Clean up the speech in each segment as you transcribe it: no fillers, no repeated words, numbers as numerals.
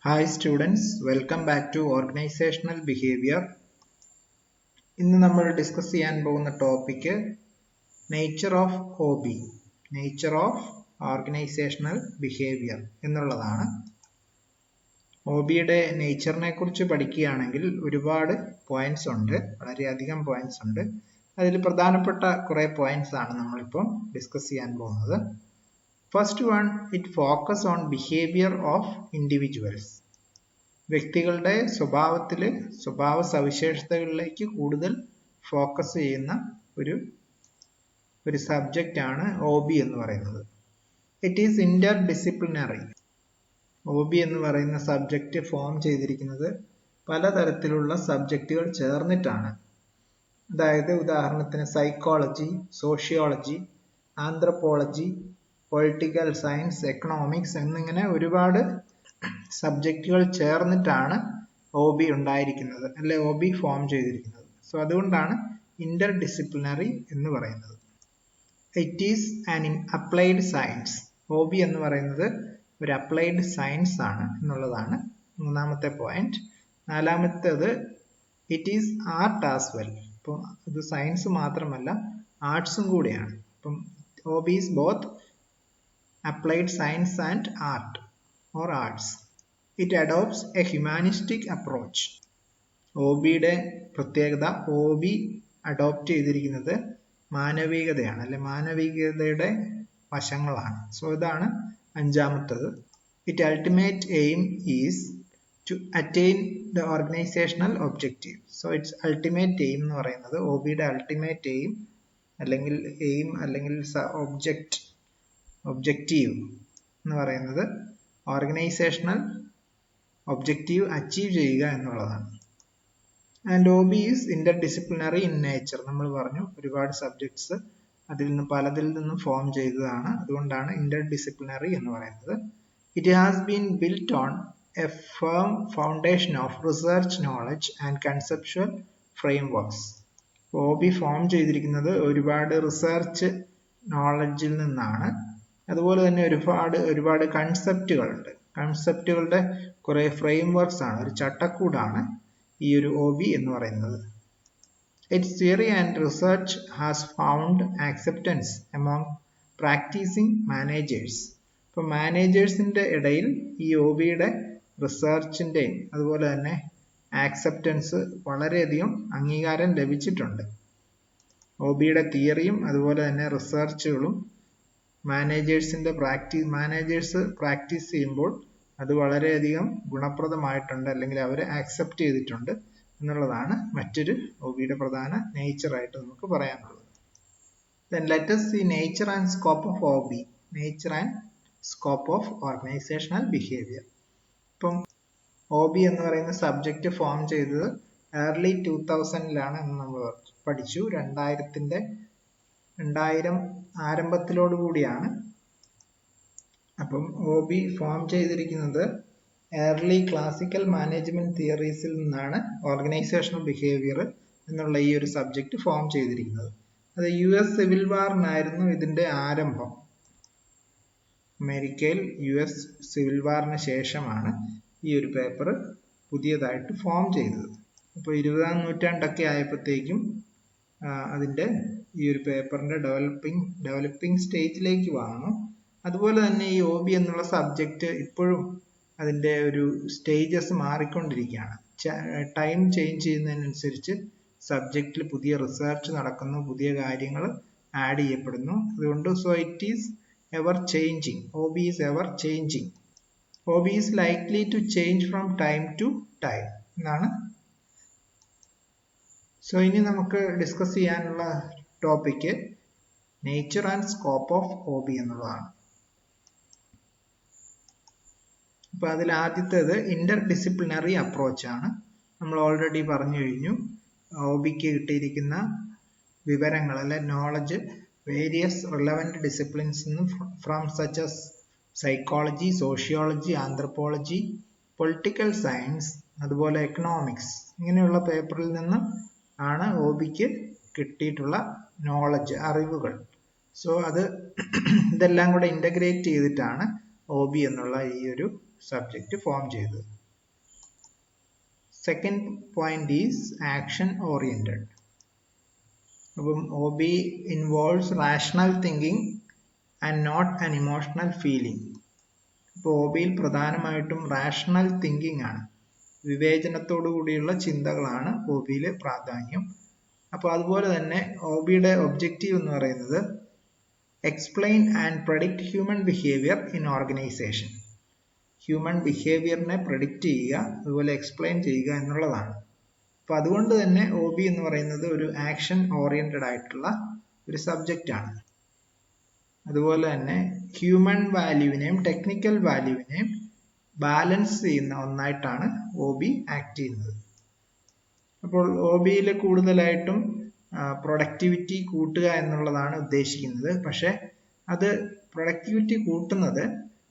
Hi students, welcome back to Organizational Behavior. ഇന്ന് നമ്മൾ discuss ചെയ്യാൻ പോകുന്ന topic nature of OB, nature of organisational behaviour എന്നുള്ളതാണ്. OBയുടെ നേച്ചറിനെ കുറിച്ച് പഠിക്കുകയാണെങ്കിൽ ഒരുപാട് പോയിന്റ്സ് ഉണ്ട്, വളരെയധികം പോയിന്റ്സ് ഉണ്ട്. അതിൽ പ്രധാനപ്പെട്ട കുറെ പോയിന്റ്സ് ആണ് നമ്മളിപ്പോൾ ഡിസ്കസ് ചെയ്യാൻ പോകുന്നത്. First one, it focus on behaviour of individuals. വ്യക്തികളുടെ സ്വഭാവ സവിശേഷതകളിലേക്ക് കൂടുതൽ ഫോക്കസ് ചെയ്യുന്ന ഒരു സബ്ജക്റ്റ് ആണ് OB എന്ന് പറയുന്നത്. It is Inter disciplinary. OB എന്ന് പറയുന്ന സബ്ജക്റ്റ് ഫോം ചെയ്തിരിക്കുന്നത് പലതരത്തിലുള്ള സബ്ജക്റ്റുകൾ ചേർന്നിട്ടാണ്. അതായത് ഉദാഹരണത്തിന് psychology, sociology, anthropology, political science, economics എന്നിങ്ങനെ ഒരുപാട് സബ്ജക്റ്റുകൾ ചേർന്നിട്ടാണ് OB ഉണ്ടായിരിക്കുന്നത്, അല്ലെ OB ഫോം ചെയ്തിരിക്കുന്നത്. സോ അതുകൊണ്ടാണ് ഇന്റർ ഡിസിപ്ലിനറി എന്ന് പറയുന്നത്. It is an applied science. OB എന്ന് പറയുന്നത് ഒരു അപ്ലൈഡ് സയൻസ് ആണ് എന്നുള്ളതാണ് മൂന്നാമത്തെ പോയിന്റ്. നാലാമത്തേത്, it is art as well. അപ്പം ഇത് സയൻസ് മാത്രമല്ല, ആർട്സും കൂടിയാണ്. അപ്പം OB is both applied science and art or arts. It adopts a humanistic approach. OBയുടെ പ്രത്യേകത, OB അഡോപ്റ്റ് ചെയ്തിരിക്കുന്നത് മാനവികതയാണ്, അല്ലെ മാനവികതയുടെ വശങ്ങളാണ്. സോ ഇതാണ് അഞ്ചാമത്തത്. It ultimate aim is to attain the organizational objective. So it's ultimate aim എന്ന് പറയുന്നത്, OBയുടെ അൾട്ടിമേറ്റ് എയിം അല്ലെങ്കിൽ എയിം അല്ലെങ്കിൽ ഒബ്ജക്റ്റീവ് എന്ന് പറയുന്നത് ഓർഗനൈസേഷണൽ ഒബ്ജക്റ്റീവ് അച്ചീവ് ചെയ്യുക എന്നുള്ളതാണ്. And OB is interdisciplinary in nature. നമ്മൾ പറഞ്ഞു ഒരുപാട് സബ്ജക്ട്സ് പലതിൽ നിന്നും ഫോം ചെയ്തതാണ്, അതുകൊണ്ടാണ് ഇന്റർ ഡിസിപ്ലിനറി എന്ന് പറയുന്നത്. It has been built on A firm foundation of research knowledge and conceptual frameworks. OB form ചെയ്തിരിക്കുന്നത് ഒരുപാട് റിസർച്ച് നോളജിൽ നിന്നാണ്. അതുപോലെ തന്നെ ഒരുപാട് കൺസെപ്റ്റുകളുണ്ട്. കൺസെപ്റ്റുകളുടെ കുറെ ഫ്രെയിംവർക്സ് ആണ്, ഒരു ചട്ടക്കൂടാണ് ഈ ഒരു OB എന്ന് പറയുന്നത്. It's theory and research has found acceptance among practising managers. ഇപ്പൊ മാനേജേഴ്സിന്റെ ഇടയിൽ ഈ OBയുടെ റിസർച്ചിന്റെയും അതുപോലെ തന്നെ ആക്സെപ്റ്റൻസ് വളരെയധികം അംഗീകാരം ലഭിച്ചിട്ടുണ്ട്. OBയുടെ തിയറിയും അതുപോലെ തന്നെ റിസർച്ചുകളും മാനേജേഴ്സ് പ്രാക്ടീസ് ചെയ്യുമ്പോൾ അത് വളരെയധികം ഗുണപ്രദമായിട്ടുണ്ട്, അല്ലെങ്കിൽ അവരെ ആക്സെപ്റ്റ് ചെയ്തിട്ടുണ്ട് എന്നുള്ളതാണ് മറ്റൊരു OBയുടെ പ്രധാന നേച്ചർ ആയിട്ട് നമുക്ക് പറയാനുള്ളത്. Then let us see nature and scope of OB. Nature and scope of organizational behavior. ഇപ്പം OB എന്ന് പറയുന്ന സബ്ജക്റ്റ് ഫോം ചെയ്തത് early 2000-ലാണ് എന്ന് നമ്മൾ പഠിച്ചു. 2000 ആരംഭത്തിലോടുകൂടിയാണ്. അപ്പം OB ഫോം ചെയ്തിരിക്കുന്നത് ഏർലി ക്ലാസിക്കൽ മാനേജ്മെന്റ് തിയറീസിൽ നിന്നാണ് ഓർഗനൈസേഷണൽ ബിഹേവിയർ എന്നുള്ള ഈ ഒരു സബ്ജക്റ്റ് ഫോം ചെയ്തിരിക്കുന്നത്. അത് US സിവിൽ വാറിനായിരുന്നു ഇതിന്റെ ആരംഭം. അമേരിക്കയിൽ US സിവിൽ വാറിന് ശേഷമാണ് ഈ ഒരു പേപ്പർ പുതിയതായിട്ട് ഫോം ചെയ്തത്. അപ്പോൾ 20-ാം നൂറ്റാണ്ടൊക്കെ ആയപ്പോഴത്തേക്കും അതിന്റെ ഈ ഒരു പേപ്പറിന്റെ ഡെവലപ്പിംഗ് സ്റ്റേജിലേക്ക് വന്നു. അതുപോലെ തന്നെ ഈ OB എന്നുള്ള സബ്ജക്റ്റ് ഇപ്പോഴും അതിന്റെ ഒരു സ്റ്റേജസ് മാറിക്കൊണ്ടിരിക്കുകയാണ്. ടൈം ചേഞ്ച് ചെയ്യുന്നതിനനുസരിച്ച് സബ്ജക്റ്റിൽ പുതിയ റിസർച്ച് നടക്കുന്നു, പുതിയ കാര്യങ്ങൾ ആഡ് ചെയ്യപ്പെടുന്നു. അതുകൊണ്ട് it is ever changing. OB is ever changing. OB is likely to change from time to time എന്നാണ്. സോ ഇനി നമുക്ക് ഡിസ്കസ് ചെയ്യാനുള്ള topic nature and scope of OB എന്നുള്ളതാണ്. അപ്പൊ അതിൽ ആദ്യത്തേത് ഇന്റർ ഡിസിപ്ലിനറി അപ്രോച്ച് ആണ്. നമ്മൾ ഓൾറെഡി പറഞ്ഞു കഴിഞ്ഞു. OBക്ക് കിട്ടിയിരിക്കുന്ന വിവരങ്ങൾ അല്ലെ knowledge various relevant disciplines from such as psychology, sociology, anthropology, political science, അതുപോലെ എക്കണോമിക്സ്, ഇങ്ങനെയുള്ള പേപ്പറിൽ നിന്ന് ആണ് OBക്ക് കിട്ടിയിട്ടുള്ള നോളജ്, അറിവുകൾ. സോ ഇതെല്ലാം കൂടെ ഇന്റഗ്രേറ്റ് ചെയ്തിട്ടാണ് OB എന്നുള്ള ഈ ഒരു സബ്ജക്റ്റ് ഫോം ചെയ്തത്. Second point is action oriented. അപ്പം OB involves rational thinking and not an emotional feeling. ഇപ്പോൾ OBയിൽ പ്രധാനമായിട്ടും റാഷണൽ തിങ്കിങ് ആണ്, വിവേചനത്തോടു കൂടിയുള്ള ചിന്തകളാണ് OBയിൽ പ്രാധാന്യം. അപ്പോൾ അതുപോലെ തന്നെ OBയുടെ ഒബ്ജക്റ്റീവ് എന്ന് പറയുന്നത് explain and predict human behaviour in organization. Human ബിഹേവിയറിനെ പ്രഡിക്റ്റ് ചെയ്യുക, അതുപോലെ എക്സ്പ്ലെയിൻ ചെയ്യുക എന്നുള്ളതാണ്. അപ്പോൾ അതുകൊണ്ട് തന്നെ OB എന്ന് പറയുന്നത് ഒരു ആക്ഷൻ ഓറിയന്റഡ് ആയിട്ടുള്ള ഒരു സബ്ജക്റ്റ് ആണ്. അതുപോലെ തന്നെ ഹ്യൂമൻ വാല്യൂവിനെയും ടെക്നിക്കൽ വാല്യൂവിനെയും ബാലൻസ് ചെയ്യുന്ന ഒന്നായിട്ടാണ് OB ആക്ട് ചെയ്യുന്നത്. അപ്പോൾ OBയിൽ കൂടുതലായിട്ടും പ്രൊഡക്ടിവിറ്റി കൂട്ടുക എന്നുള്ളതാണ് ഉദ്ദേശിക്കുന്നത്. പക്ഷെ അത് പ്രൊഡക്ടിവിറ്റി കൂട്ടുന്നത്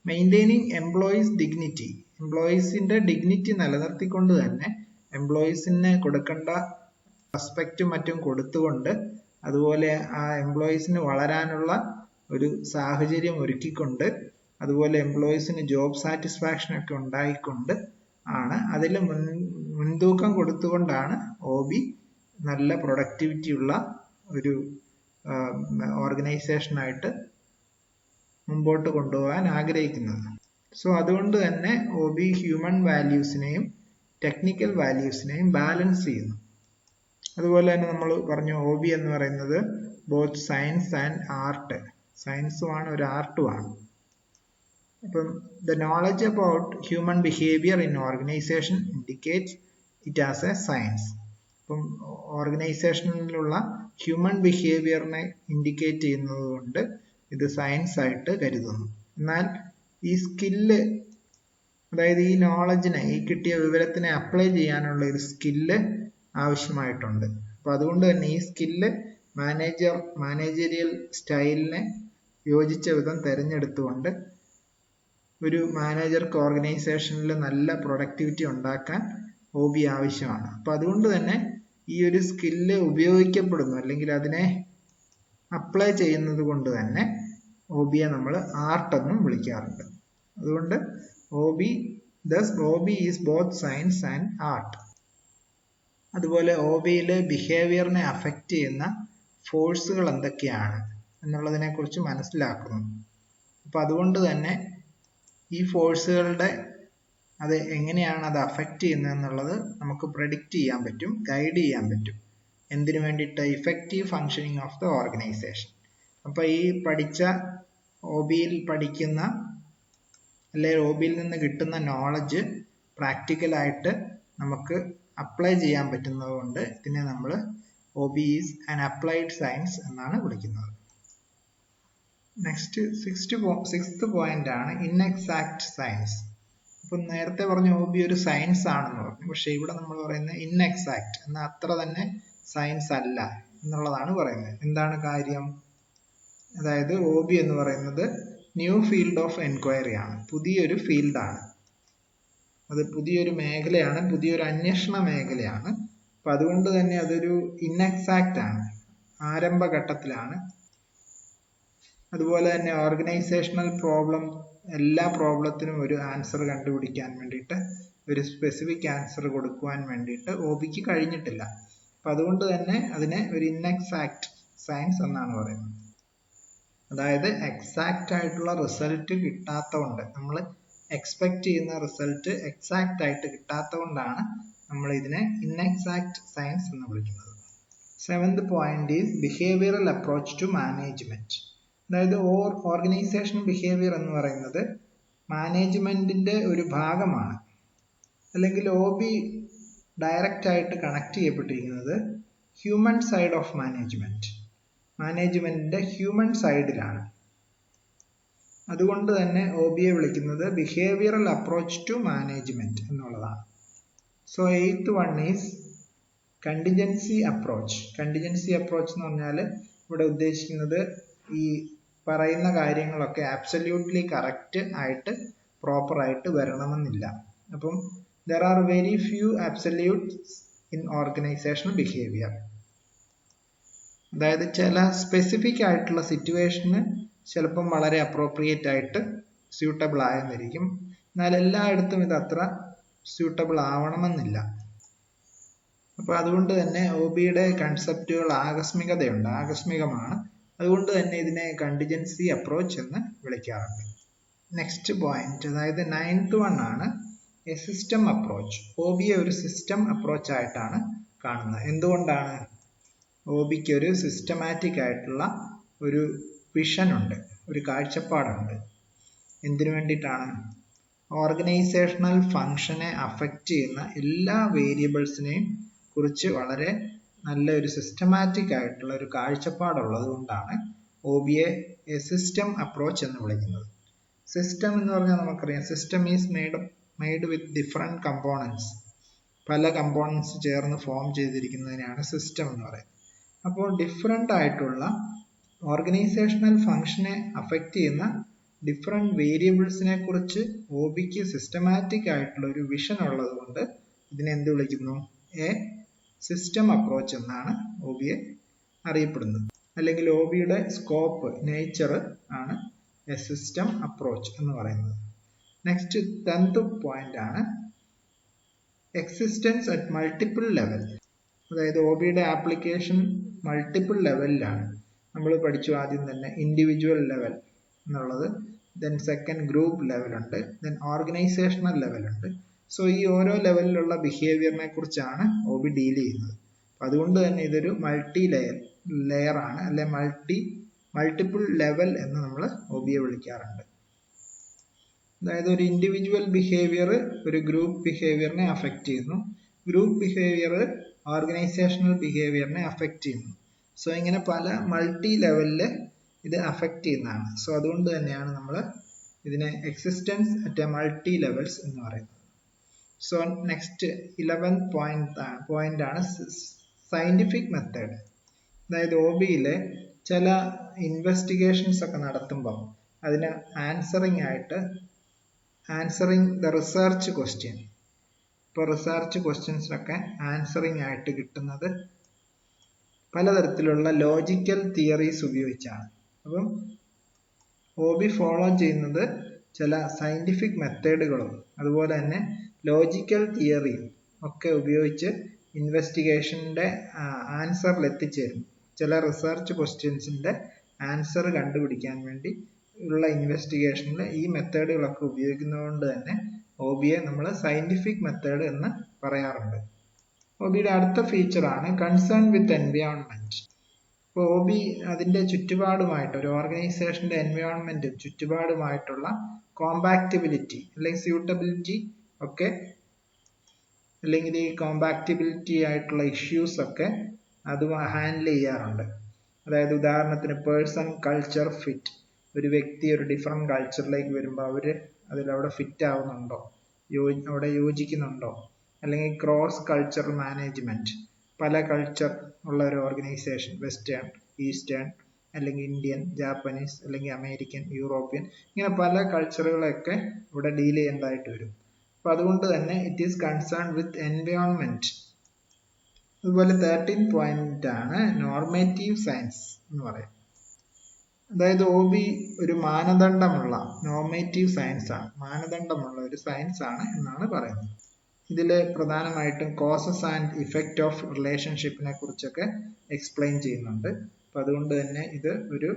മെയിൻറ്റെയിനിങ് എംപ്ലോയീസ് ഡിഗ്നിറ്റി, എംപ്ലോയീസിന്റെ ഡിഗ്നിറ്റി നിലനിർത്തിക്കൊണ്ട് തന്നെ എംപ്ലോയീസിന് കൊടുക്കേണ്ട റെസ്പെക്റ്റും മറ്റും കൊടുത്തുകൊണ്ട്, അതുപോലെ ആ എംപ്ലോയീസിന് വളരാനുള്ള ഒരു സാഹചര്യം ഒരുക്കിക്കൊണ്ട്, അതുപോലെ എംപ്ലോയീസിന് ജോബ് സാറ്റിസ്ഫാക്ഷൻ ഒക്കെ ഉണ്ടായിക്കൊണ്ട് ആണ്, അതിൽ മുൻതൂക്കം കൊടുത്തുകൊണ്ടാണ് OB നല്ല പ്രൊഡക്ടിവിറ്റി ഉള്ള ഒരു ഓർഗനൈസേഷനായിട്ട് മുമ്പോട്ട് കൊണ്ടുപോകാൻ ആഗ്രഹിക്കുന്നത്. സോ അതുകൊണ്ട് തന്നെ OB ഹ്യൂമൻ വാല്യൂസിനെയും ടെക്നിക്കൽ വാല്യൂസിനെയും ബാലൻസ് ചെയ്യുന്നു. അതുപോലെ തന്നെ നമ്മൾ പറഞ്ഞു OB എന്ന് പറയുന്നത് ബോത്ത് സയൻസ് ആൻഡ് ആർട്ട്, സയൻസുമാണ് ഒരു ആർട്ടുമാണ്. അപ്പം the knowledge about human behavior in organization indicates it as a science. അപ്പം ഓർഗനൈസേഷനിലുള്ള ഹ്യൂമൻ ബിഹേവിയറിനെ ഇൻഡിക്കേറ്റ് ചെയ്യുന്നത് കൊണ്ട് ഇത് സയൻസ് ആയിട്ട് കരുതുന്നു. എന്നാൽ ഈ സ്കില്ല്, അതായത് ഈ നോളജിനെ, ഈ കിട്ടിയ വിവരത്തിനെ അപ്ലൈ ചെയ്യാനുള്ള ഒരു സ്കില്ല് ആവശ്യമായിട്ടുണ്ട്. അപ്പൊ അതുകൊണ്ട് തന്നെ ഈ സ്കില്ല് മാനേജറിയൽ സ്റ്റൈലിനെ യോജിച്ച വിധം തിരഞ്ഞെടുത്തുകൊണ്ട് ഒരു മാനേജർക്ക് ഓർഗനൈസേഷനിൽ നല്ല പ്രൊഡക്ടിവിറ്റി ഉണ്ടാക്കാൻ OB ആവശ്യമാണ്. അപ്പൊ അതുകൊണ്ട് തന്നെ ഈ ഒരു സ്കില്ല് ഉപയോഗിക്കപ്പെടുന്നു, അല്ലെങ്കിൽ അതിനെ അപ്ലൈ ചെയ്യുന്നത് കൊണ്ട് തന്നെ OBയെ നമ്മൾ ആർട്ട് എന്നും വിളിക്കാറുണ്ട്. അതുകൊണ്ട് OB is both science and art. അതുപോലെ OBയിൽ ബിഹേവിയറിനെ അഫക്റ്റ് ചെയ്യുന്ന ഫോഴ്സുകൾ എന്തൊക്കെയാണ് എന്നുള്ളതിനെ കുറിച്ച് മനസ്സിലാക്കുന്നു. അപ്പൊ അതുകൊണ്ട് തന്നെ ഈ ഫോഴ്സുകളുടെ അത് എങ്ങനെയാണ് അത് അഫക്റ്റ് ചെയ്യുന്നത് എന്നുള്ളത് നമുക്ക് പ്രെഡിക്റ്റ് ചെയ്യാൻ പറ്റും, ഗൈഡ് ചെയ്യാൻ പറ്റും. എന്തിനു വേണ്ടിയിട്ട്? Effective functioning of the organisation. അപ്പൊ ഈ പഠിച്ച OBയിൽ പഠിക്കുന്ന അല്ലെങ്കിൽ OBയിൽ നിന്ന് കിട്ടുന്ന നോളജ് പ്രാക്ടിക്കലായിട്ട് നമുക്ക് അപ്ലൈ ചെയ്യാൻ പറ്റുന്നത് കൊണ്ട് ഇതിനെ നമ്മൾ OB is an applied science എന്നാണ് വിളിക്കുന്നത്. നെക്സ്റ്റ് സിക്സ്ത് പോയിന്റ് ആണ് ഇൻഎക്സാക്ട് സയൻസ്. അപ്പൊ നേരത്തെ പറഞ്ഞ OB ഒരു സയൻസ് ആണെന്ന് പറഞ്ഞു, പക്ഷെ ഇവിടെ നമ്മൾ പറയുന്നത് ഇൻഎക്സാക്ട് എന്നാൽ അത്ര തന്നെ സയൻസ് അല്ല എന്നുള്ളതാണ് പറയുന്നത്. എന്താണ് കാര്യം? അതായത് OB എന്ന് പറയുന്നത് ന്യൂ ഫീൽഡ് ഓഫ് എൻക്വയറി ആണ്, പുതിയൊരു ഫീൽഡാണ്, അത് പുതിയൊരു മേഖലയാണ്, പുതിയൊരു അന്വേഷണ മേഖലയാണ്. അപ്പൊ അതുകൊണ്ട് തന്നെ അതൊരു ഇൻഎക്സാക്ട് ആണ്, ആരംഭഘട്ടത്തിലാണ്. അതുപോലെ തന്നെ ഓർഗനൈസേഷണൽ പ്രോബ്ലം, എല്ലാ പ്രോബ്ലത്തിനും ഒരു ആൻസർ കണ്ടുപിടിക്കാൻ വേണ്ടിയിട്ട്, ഒരു സ്പെസിഫിക് ആൻസർ കൊടുക്കുവാൻ വേണ്ടിയിട്ട് OBക്ക് കഴിഞ്ഞിട്ടില്ല. അപ്പൊ അതുകൊണ്ട് തന്നെ അതിനെ ഒരു ഇൻഎക്സാക്ട് സയൻസ് എന്നാണ് പറയുന്നത്. അതായത് എക്സാക്റ്റ് ആയിട്ടുള്ള റിസൾട്ട് കിട്ടാത്തതുകൊണ്ട്, നമ്മൾ എക്സ്പെക്ട് ചെയ്യുന്ന റിസൾട്ട് എക്സാക്റ്റ് ആയിട്ട് കിട്ടാത്തതുകൊണ്ടാണ് നമ്മൾ ഇതിനെ ഇൻഎക്സാക്ട് സയൻസ് എന്ന് വിളിക്കുന്നത്. Seventh point is behavioural approach to management. അതായത് ഓർഗനൈസേഷൻ ബിഹേവിയർ എന്ന് പറയുന്നത് മാനേജ്മെന്റിന്റെ ഒരു ഭാഗമാണ്. അല്ലെങ്കിൽ OB ഡയറക്റ്റ് ആയിട്ട് കണക്ട് ചെയ്യപ്പെട്ടിരിക്കുന്നത് ഹ്യൂമൻ സൈഡ് ഓഫ് മാനേജ്മെന്റ്, മാനേജ്മെന്റിന്റെ ഹ്യൂമൻ സൈഡിലാണ്. അതുകൊണ്ട് തന്നെ OBയെ വിളിക്കുന്നത് ബിഹേവിയറൽ അപ്രോച്ച് ടു മാനേജ്മെന്റ് എന്നുള്ളതാണ്. So 8th one is contingency approach. Contingency approach എന്ന് പറഞ്ഞാൽ ഇവിടെ ഉദ്ദേശിക്കുന്നത് ഈ പറയുന്ന കാര്യങ്ങളൊക്കെ ആബ്സല്യൂട്ട്ലി കറക്റ്റ് ആയിട്ട് പ്രോപ്പർ ആയിട്ട് വരണമെന്നില്ല. അപ്പം there are very few absolutes in organizational behavior. അതായത് ചില സ്പെസിഫിക് ആയിട്ടുള്ള സിറ്റുവേഷന് ചിലപ്പം വളരെ അപ്രോപ്രിയേറ്റ് ആയിട്ട് സ്യൂട്ടബിൾ ആയെന്നിരിക്കും, എന്നാൽ എല്ലായിടത്തും ഇത് അത്ര സ്യൂട്ടബിൾ ആവണമെന്നില്ല. അപ്പോൾ അതുകൊണ്ട് തന്നെ OBയുടെ കൺസെപ്റ്റുകൾ ആകസ്മികമാണ്. അതുകൊണ്ട് തന്നെ ഇതിനെ കണ്ടിജൻസി അപ്രോച്ച് എന്ന് വിളിക്കാറുണ്ട്. നെക്സ്റ്റ് പോയിന്റ്, അതായത് 9th വൺ ആണ് എ സിസ്റ്റം അപ്രോച്ച്. OBയെ ഒരു സിസ്റ്റം അപ്രോച്ച് ആയിട്ടാണ് കാണുന്നത്. എന്തുകൊണ്ടാണ്? OBക്ക് ഒരു സിസ്റ്റമാറ്റിക് ആയിട്ടുള്ള ഒരു വിഷൻ ഉണ്ട്, ഒരു കാഴ്ചപ്പാടുണ്ട്. എന്തിനു വേണ്ടിയിട്ടാണ്? ഓർഗനൈസേഷണൽ ഫങ്ഷനെ അഫക്റ്റ് ചെയ്യുന്ന എല്ലാ വേരിയബിൾസിനെയും കുറിച്ച് വളരെ നല്ല ഒരു സിസ്റ്റമാറ്റിക് ആയിട്ടുള്ള ഒരു കാഴ്ചപ്പാടുള്ളത് കൊണ്ടാണ് OBയെ എ സിസ്റ്റം അപ്രോച്ച് എന്ന് വിളിക്കുന്നത്. സിസ്റ്റം എന്ന് പറഞ്ഞാൽ നമുക്കറിയാം, system is made with different components. പല കമ്പോണൻസ് ചേർന്ന് ഫോം ചെയ്തിരിക്കുന്നതിനാണ് സിസ്റ്റം എന്ന് പറയുന്നത്. അപ്പോൾ ഡിഫറെന്റ് ആയിട്ടുള്ള ഓർഗനൈസേഷണൽ ഫങ്ഷനെ അഫക്റ്റ് ചെയ്യുന്ന ഡിഫറെന്റ് വേരിയബിൾസിനെ കുറിച്ച് OBക്ക് സിസ്റ്റമാറ്റിക് ആയിട്ടുള്ള ഒരു വിഷൻ ഉള്ളത് കൊണ്ട് ഇതിനെ എന്ത് വിളിക്കുന്നു? എ സിസ്റ്റം അപ്രോച്ച് എന്നാണ് OBയെ അറിയപ്പെടുന്നത്. അല്ലെങ്കിൽ OBയുടെ സ്കോപ്പ്, നേച്ചർ ആണ് എ സിസ്റ്റം അപ്രോച്ച് എന്ന് പറയുന്നത്. നെക്സ്റ്റ് 10th പോയിന്റ് ആണ് എക്സിസ്റ്റൻസ് അറ്റ് മൾട്ടിപ്പിൾ ലെവൽ. അതായത് OBയുടെ ആപ്ലിക്കേഷൻ മൾട്ടിപ്പിൾ ലെവലിലാണ്. നമ്മൾ പഠിച്ചു ആദ്യം തന്നെ ഇൻഡിവിജ്വൽ ലെവൽ എന്നുള്ളത്, ദെൻ സെക്കൻഡ് ഗ്രൂപ്പ് ലെവൽ ഉണ്ട്, ദെൻ ഓർഗനൈസേഷണൽ ലെവൽ ഉണ്ട്. സോ ഈ ഓരോ ലെവലിലുള്ള ബിഹേവിയറിനെ കുറിച്ചാണ് OB ഡീൽ ചെയ്യുന്നത്. അതുകൊണ്ട് തന്നെ ഇതൊരു മൾട്ടി ലെയർ ആണ്, അല്ലെ മൾട്ടിപ്പിൾ ലെവൽ എന്ന് നമ്മൾ OBയെ വിളിക്കാറുണ്ട്. അതായത് ഒരു ഇൻഡിവിജ്വൽ ബിഹേവിയർ ഒരു ഗ്രൂപ്പ് ബിഹേവിയറിനെ അഫക്റ്റ് ചെയ്യുന്നു, ഗ്രൂപ്പ് ബിഹേവിയർ ഓർഗനൈസേഷണൽ ബിഹേവിയറിനെ അഫക്റ്റ് ചെയ്യുന്നു. സോ ഇങ്ങനെ പല മൾട്ടി ലെവലിൽ ഇത് അഫക്റ്റ് ചെയ്യുന്നതാണ്. സോ അതുകൊണ്ട് തന്നെയാണ് നമ്മൾ ഇതിനെ existence at A multi levels എന്ന് പറയുന്നത്. സോ നെക്സ്റ്റ് 11th പോയിന്റ് ആണ് സയന്റിഫിക് മെത്തേഡ്. അതായത് OBയിലെ ചില ഇൻവെസ്റ്റിഗേഷൻസ് ഒക്കെ നടത്തുമ്പോൾ അതിന് ആൻസറിങ് ദ റിസർച്ച് ക്വസ്റ്റ്യൻ, ഇപ്പോൾ റിസർച്ച് ക്വസ്റ്റ്യൻസിനൊക്കെ ആൻസറിങ് ആയിട്ട് കിട്ടുന്നത് പലതരത്തിലുള്ള ലോജിക്കൽ തിയറീസ് ഉപയോഗിച്ചാണ്. അപ്പം OB ഫോളോ ചെയ്യുന്നത് ചില സയന്റിഫിക് മെത്തേഡുകളും അതുപോലെ തന്നെ ലോജിക്കൽ തിയറിയും ഒക്കെ ഉപയോഗിച്ച് ഇൻവെസ്റ്റിഗേഷൻ്റെ ആൻസറിൽ എത്തിച്ചേരും. ചില റിസർച്ച് ക്വസ്റ്റ്യൻസിൻ്റെ ആൻസർ കണ്ടുപിടിക്കാൻ വേണ്ടി ഉള്ള ഇൻവെസ്റ്റിഗേഷനിൽ ഈ മെത്തേഡുകളൊക്കെ ഉപയോഗിക്കുന്നതുകൊണ്ട് തന്നെ OBയെ നമ്മൾ സയന്റിഫിക് മെത്തേഡ് എന്ന് പറയാറുണ്ട്. OBയുടെ അടുത്ത ഫീച്ചറാണ് കൺസേൺ വിത്ത് എൻവയോൺമെന്റ്. ഇപ്പോൾ OB അതിൻ്റെ ചുറ്റുപാടുമായിട്ട്, ഒരു ഓർഗനൈസേഷൻ്റെ എൻവയോൺമെന്റും ചുറ്റുപാടുമായിട്ടുള്ള കോമ്പാക്റ്റബിലിറ്റി അല്ലെങ്കിൽ സ്യൂട്ടബിലിറ്റി ഒക്കെ, അല്ലെങ്കിൽ ഈ കോമ്പാക്റ്റബിലിറ്റി ആയിട്ടുള്ള ഇഷ്യൂസ് ഒക്കെ അത് ഹാൻഡിൽ ചെയ്യാറുണ്ട്. അതായത് ഉദാഹരണത്തിന് പേഴ്സൺ കൾച്ചർ ഫിറ്റ്, ഒരു വ്യക്തി ഒരു ഡിഫറെന്റ് കൾച്ചറിലേക്ക് വരുമ്പോൾ അതിലവിടെ ഫിറ്റ് ആവുന്നുണ്ടോ, അവിടെ യോജിക്കുന്നുണ്ടോ, അല്ലെങ്കിൽ ക്രോസ് കൾച്ചറൽ മാനേജ്മെന്റ്, പല കൾച്ചർ ഉള്ള ഒരു ഓർഗനൈസേഷൻ, വെസ്റ്റേൺ, ഈസ്റ്റേൺ, അല്ലെങ്കിൽ ഇന്ത്യൻ, ജാപ്പനീസ്, അല്ലെങ്കിൽ അമേരിക്കൻ, യൂറോപ്യൻ, ഇങ്ങനെ പല കൾച്ചറുകളൊക്കെ ഇവിടെ ഡീൽ ചെയ്യേണ്ടതായിട്ട് വരും. അപ്പൊ അതുകൊണ്ട് തന്നെ it is concern with environment. അതുപോലെ 13th പോയിന്റ് ആണ് നോർമേറ്റീവ് സയൻസ് എന്ന് പറയും. അതായത് OB ഒരു മാനദണ്ഡമുള്ള നോർമേറ്റീവ് സയൻസ് ആണ്, മാനദണ്ഡമുള്ള ഒരു സയൻസ് ആണ് എന്നാണ് പറയുന്നത്. ഇതിൽ പ്രധാനമായിട്ടും കോസസ് ആൻഡ് ഇഫക്റ്റ് ഓഫ് റിലേഷൻഷിപ്പിനെ കുറിച്ചൊക്കെ എക്സ്പ്ലെയിൻ ചെയ്യുന്നുണ്ട്. അപ്പൊ അതുകൊണ്ട് തന്നെ ഇത് ഒരു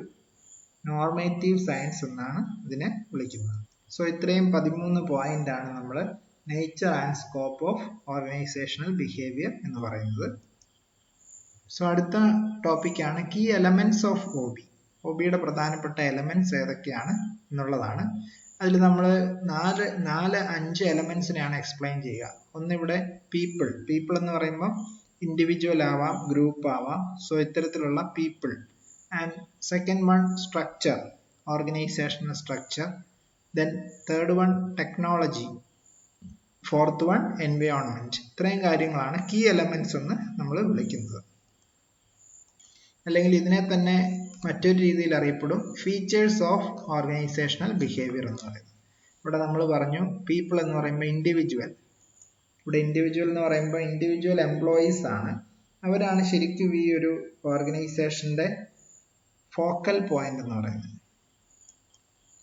നോർമേറ്റീവ് സയൻസ് എന്നാണ് ഇതിനെ വിളിക്കുന്നത്. സോ ഇത്രയും 13 പോയിന്റ് ആണ് നമ്മൾ nature and scope of organisational behaviour എന്ന് പറയുന്നത്. സോ അടുത്ത ടോപ്പിക്കാണ് കീ എലമെന്റ്സ് ഓഫ് OBയുടെ പ്രധാനപ്പെട്ട എലമെന്റ്സ് ഏതൊക്കെയാണ് എന്നുള്ളതാണ്. അതിൽ നമ്മൾ 5 എലമെന്റ്സിനെയാണ് എക്സ്പ്ലെയിൻ ചെയ്യുക. ഒന്നിവിടെ പീപ്പിൾ എന്ന് പറയുമ്പോൾ ഇൻഡിവിജ്വൽ ആവാം, ഗ്രൂപ്പ് ആവാം. സോ ഇത്തരത്തിലുള്ള people. And second one structure, organisational structure. Then third one technology, fourth one environment. ഇത്രയും കാര്യങ്ങളാണ് കീ എലമെന്റ്സ് എന്ന് നമ്മൾ വിളിക്കുന്നത്. അല്ലെങ്കിൽ ഇതിനെ തന്നെ മറ്റൊരു രീതിയിൽ അറിയപ്പെടും ഫീച്ചേഴ്സ് ഓഫ് ഓർഗനൈസേഷണൽ ബിഹേവിയർ എന്ന് പറയുന്നത്. ഇവിടെ നമ്മൾ പറഞ്ഞു പീപ്പിൾ എന്ന് പറയുമ്പോൾ ഇൻഡിവിജ്വൽ. ഇവിടെ ഇൻഡിവിജ്വൽ എന്ന് പറയുമ്പോൾ ഇൻഡിവിജ്വൽ എംപ്ലോയീസ് ആണ്. അവരാണ് ശരിക്കും ഈ ഒരു ഓർഗനൈസേഷന്റെ ഫോക്കൽ പോയിന്റ് എന്ന് പറയുന്നത്.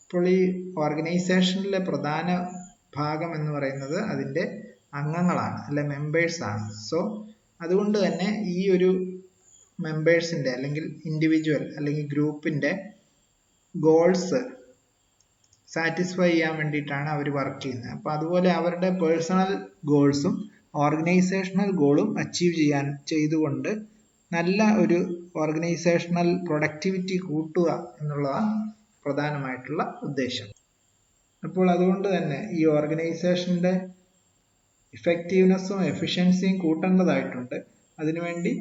ഇപ്പോൾ ഈ ഓർഗനൈസേഷനിലെ പ്രധാന ഭാഗം എന്ന് പറയുന്നത് അതിൻ്റെ അംഗങ്ങളാണ്, അല്ലെ മെമ്പേഴ്സ് ആണ്. സോ അതുകൊണ്ട് തന്നെ ഈ ഒരു മെമ്പേഴ്സിൻ്റെ അല്ലെങ്കിൽ ഇൻഡിവിജ്വൽ അല്ലെങ്കിൽ ഗ്രൂപ്പിൻ്റെ ഗോൾസ് സാറ്റിസ്ഫൈ ചെയ്യാൻ വേണ്ടിയിട്ടാണ് അവർ വർക്ക് ചെയ്യുന്നത്. അപ്പോൾ അതുപോലെ അവരുടെ പേഴ്സണൽ ഗോൾസും ഓർഗനൈസേഷണൽ ഗോളും അച്ചീവ് ചെയ്തുകൊണ്ട് നല്ല ഒരു ഓർഗനൈസേഷണൽ പ്രൊഡക്ടിവിറ്റി കൂട്ടുക എന്നുള്ളതാണ് പ്രധാനമായിട്ടുള്ള ഉദ്ദേശം. അപ്പോൾ അതുകൊണ്ട് തന്നെ ഈ ഓർഗനൈസേഷൻ്റെ ഇഫക്റ്റീവ്നെസ്സും എഫിഷ്യൻസിയും കൂട്ടേണ്ടതായിട്ടുണ്ട്. അതിനുവേണ്ടി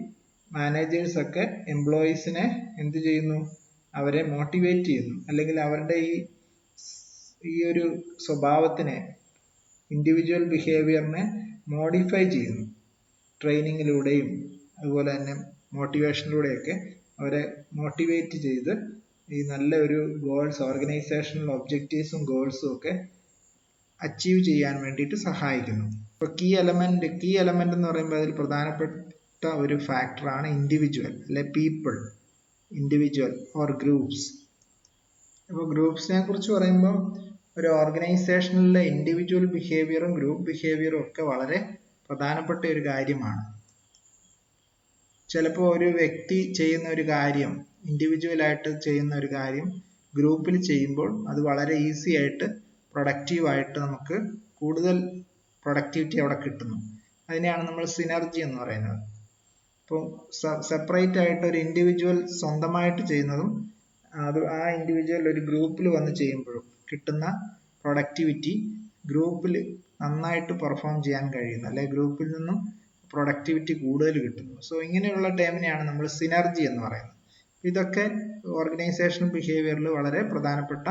മാനേജേഴ്സൊക്കെ എംപ്ലോയീസിനെ എന്ത് ചെയ്യുന്നു, അവരെ മോട്ടിവേറ്റ് ചെയ്യുന്നു, അല്ലെങ്കിൽ അവരുടെ ഈ ഒരു സ്വഭാവത്തിനെ, ഇൻഡിവിജ്വൽ ബിഹേവിയറിനെ മോഡിഫൈ ചെയ്യുന്നു. ട്രെയിനിങ്ങിലൂടെയും അതുപോലെ തന്നെ മോട്ടിവേഷനിലൂടെയൊക്കെ അവരെ മോട്ടിവേറ്റ് ചെയ്ത് ഈ നല്ല ഒരു ഗോൾസ്, ഓർഗനൈസേഷണൽ ഒബ്ജക്റ്റീവ്സും ഗോൾസും ഒക്കെ അച്ചീവ് ചെയ്യാൻ വേണ്ടിയിട്ട് സഹായിക്കുന്നു. ഇപ്പോൾ കീ എലമെന്റ് എന്ന് പറയുമ്പോൾ അതിൽ പ്രധാനപ്പെട്ട ഒരു ഫാക്ടറാണ് ഇൻഡിവിജ്വൽ അല്ലെ പീപ്പിൾ, ഇൻഡിവിജ്വൽ ഓർ ഗ്രൂപ്പ്സ്. അപ്പോൾ ഗ്രൂപ്പ്സിനെ കുറിച്ച് പറയുമ്പോൾ ഒരു ഓർഗനൈസേഷനിലെ ഇൻഡിവിജ്വൽ ബിഹേവിയറും ഗ്രൂപ്പ് ബിഹേവിയറും ഒക്കെ വളരെ പ്രധാനപ്പെട്ട ഒരു കാര്യമാണ്. ചിലപ്പോൾ ഒരു വ്യക്തി ചെയ്യുന്ന ഒരു കാര്യം, ഇൻഡിവിജ്വലായിട്ട് ചെയ്യുന്ന ഒരു കാര്യം ഗ്രൂപ്പിൽ ചെയ്യുമ്പോൾ അത് വളരെ ഈസി ആയിട്ട് പ്രൊഡക്റ്റീവായിട്ട് നമുക്ക് കൂടുതൽ പ്രൊഡക്ടിവിറ്റി അവിടെ കിട്ടുന്നു. അതിനെയാണ് നമ്മൾ സിനർജി എന്ന് പറയുന്നത്. അപ്പോൾ സെപ്പറേറ്റ് ആയിട്ട് ഒരു ഇൻഡിവിജ്വൽ സ്വന്തമായിട്ട് ചെയ്യുന്നതും ആ ഇൻഡിവിജ്വൽ ഒരു ഗ്രൂപ്പിൽ വന്ന് ചെയ്യുമ്പോഴും കിട്ടുന്ന പ്രൊഡക്ടിവിറ്റി ഗ്രൂപ്പിൽ നന്നായിട്ട് പെർഫോം ചെയ്യാൻ കഴിയുന്നു, അല്ലെ ഗ്രൂപ്പിൽ നിന്നും പ്രൊഡക്ടിവിറ്റി കൂടുതൽ കിട്ടുന്നു. സോ ഇങ്ങനെയുള്ള ടേമിനെയാണ് നമ്മൾ സിനർജി എന്ന് പറയുന്നത്. ഇതൊക്കെ ഓർഗനൈസേഷൻ ബിഹേവിയറിൽ വളരെ പ്രധാനപ്പെട്ട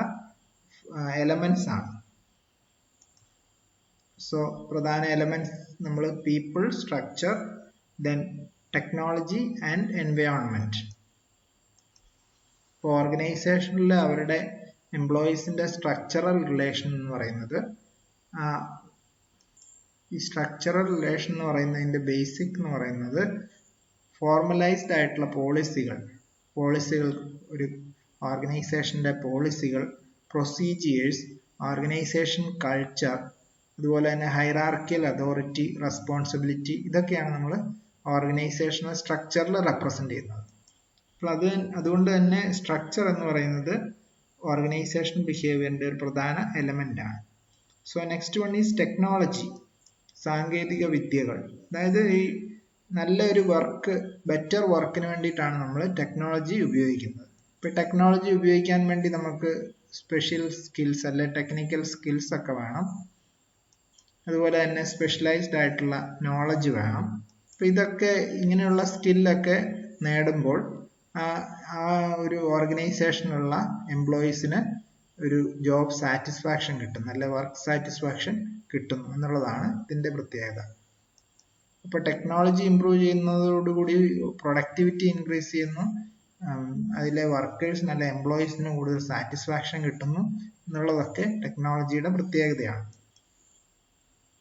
എലമെന്റ്സ് ആണ്. സോ പ്രധാന എലമെന്റ്സ് നമ്മൾ people, structure, then technology and environment. ഇപ്പോൾ ഓർഗനൈസേഷനിൽ അവരുടെ എംപ്ലോയീസിന്റെ സ്ട്രക്ചറൽ റിലേഷൻ എന്ന് പറയുന്നത്, ഈ സ്ട്രക്ചറൽ റിലേഷൻ എന്ന് പറയുന്നതിന്റെ ബേസിക് എന്ന് പറയുന്നത് ഫോർമലൈസ്ഡ് ആയിട്ടുള്ള പോളിസികൾ, ഒരു ഓർഗനൈസേഷന്റെ പോളിസികൾ, പ്രൊസീജിയേഴ്സ്, ഓർഗനൈസേഷൻ കൾച്ചർ, അതുപോലെ തന്നെ ഹൈറാർക്കിയൽ അതോറിറ്റി, റെസ്പോൺസിബിലിറ്റി, ഇതൊക്കെയാണ് നമ്മൾ ഓർഗനൈസേഷണൽ സ്ട്രക്ചറിൽ റെപ്രസെന്റ് ചെയ്യുന്നത്. അപ്പോൾ അതുകൊണ്ട് തന്നെ സ്ട്രക്ചർ എന്ന് പറയുന്നത് ഓർഗനൈസേഷൻ ബിഹേവിയറിന്റെ ഒരു പ്രധാന എലമെന്റ് ആണ്. So next one is technology, സാങ്കേതിക വിദ്യകൾ. അതായത് ഈ നല്ലൊരു ബെറ്റർ വർക്കിന് വേണ്ടിയിട്ടാണ് നമ്മൾ ടെക്നോളജി ഉപയോഗിക്കുന്നത്. ഇപ്പൊ ടെക്നോളജി ഉപയോഗിക്കാൻ വേണ്ടി നമുക്ക് സ്പെഷ്യൽ സ്കിൽസ് അല്ലെ ടെക്നിക്കൽ സ്കിൽസ് ഒക്കെ വേണം. അതുപോലെ തന്നെ സ്പെഷ്യലൈസ്ഡ് ആയിട്ടുള്ള നോളജ് വേണം. അപ്പൊ ഇതൊക്കെ ഇങ്ങനെയുള്ള സ്കില്ലൊക്കെ നേടുമ്പോൾ ആ ഒരു ഓർഗനൈസേഷനിലുള്ള എംപ്ലോയീസിന് ഒരു ജോബ് സാറ്റിസ്ഫാക്ഷൻ കിട്ടും, നല്ല വർക്ക് സാറ്റിസ്ഫാക്ഷൻ കിട്ടുന്നു എന്നുള്ളതാണ് ഇതിന്റെ പ്രത്യേകത. അപ്പൊ ടെക്നോളജി ഇംപ്രൂവ് ചെയ്യുന്നതോടുകൂടി പ്രൊഡക്ടിവിറ്റി ഇൻക്രീസ് ചെയ്യുന്നു, അതിലെ വർക്കേഴ്സിന് അല്ലെ എംപ്ലോയീസിന് കൂടുതൽ സാറ്റിസ്ഫാക്ഷൻ കിട്ടുന്നു എന്നുള്ളതൊക്കെ ടെക്നോളജിയുടെ പ്രത്യേകതയാണ്.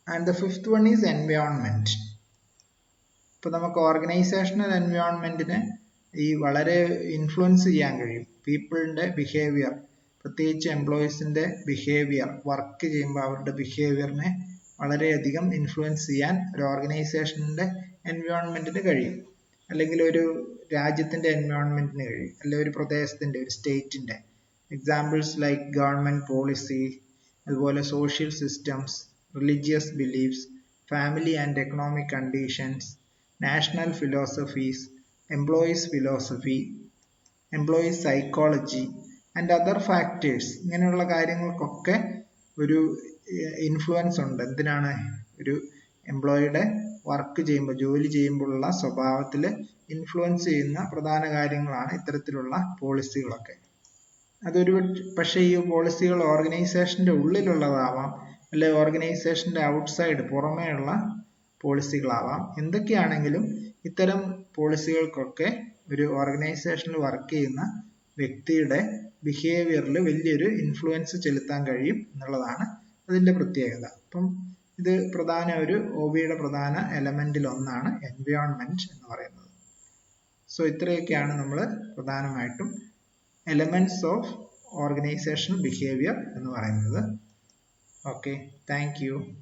And the fifth one is environment. ഇപ്പൊ നമുക്ക് ഓർഗനൈസേഷണൽ എൻവയോൺമെന്റിനെ വളരെ ഇൻഫ്ലുവൻസ് ചെയ്യാൻ കഴിയും. പീപ്പിളിന്റെ ബിഹേവിയർ, പ്രത്യേകിച്ച് എംപ്ലോയീസിന്റെ ബിഹേവിയർ, വർക്ക് ചെയ്യുമ്പോൾ അവരുടെ ബിഹേവിയറിനെ വളരെയധികം ഇൻഫ്ലുവൻസ് ചെയ്യാൻ ഒരു ഓർഗനൈസേഷന്റെ എൻവയോൺമെന്റിന് കഴിയും, അല്ലെങ്കിൽ ഒരു രാജ്യത്തിന്റെ എൻവയോൺമെന്റിന് കഴിയും, അല്ലെങ്കിൽ ഒരു പ്രദേശത്തിന്റെ, ഒരു സ്റ്റേറ്റിന്റെ. എക്സാമ്പിൾസ് ലൈക്ക് ഗവൺമെന്റ് പോളിസി, അതുപോലെ social systems, religious beliefs, family and economic conditions, national philosophies, employees philosophy, employees psychology and other factors. ഇങ്ങനെയുള്ള കാര്യങ്ങൾക്കൊക്കെ ഒരു ഇൻഫ്ലുവൻസ് ഉണ്ട്. എന്തിനാണ്? ഒരു എംപ്ലോയിയുടെ വർക്ക് ചെയ്യുമ്പോൾ, ജോലി ചെയ്യുമ്പോഴുള്ള സ്വഭാവത്തിൽ ഇൻഫ്ലുവൻസ് ചെയ്യുന്ന പ്രധാന കാര്യങ്ങളാണ് ഇത്തരത്തിലുള്ള പോളിസികളൊക്കെ. പക്ഷേ ഈ പോളിസികൾ ഓർഗനൈസേഷന്റെ ഉള്ളിലുള്ളതാവാം, അല്ലെ ഓർഗനൈസേഷന്റെ ഔട്ട്സൈഡ്, പുറമേയുള്ള പോളിസികളാവാം. എന്തൊക്കെയാണെങ്കിലും ഇത്തരം പോളിസികൾക്കൊക്കെ ഒരു ഓർഗനൈസേഷനിൽ വർക്ക് ചെയ്യുന്ന വ്യക്തിയുടെ ബിഹേവിയറിൽ വലിയൊരു ഇൻഫ്ലുവൻസ് ചെലുത്താൻ കഴിയും എന്നുള്ളതാണ് അതിന്റെ പ്രത്യേകത. അപ്പം ഇത് ഒരു OBയുടെ പ്രധാന എലമെന്റിൽ ഒന്നാണ് എൻവയോൺമെന്റ് എന്ന് പറയുന്നത്. സോ ഇത്രയൊക്കെയാണ് നമ്മൾ പ്രധാനമായിട്ടും എലമെന്റ്സ് ഓഫ് ഓർഗനൈസേഷണൽ ബിഹേവിയർ എന്ന് പറയുന്നത്. Okay, thank you.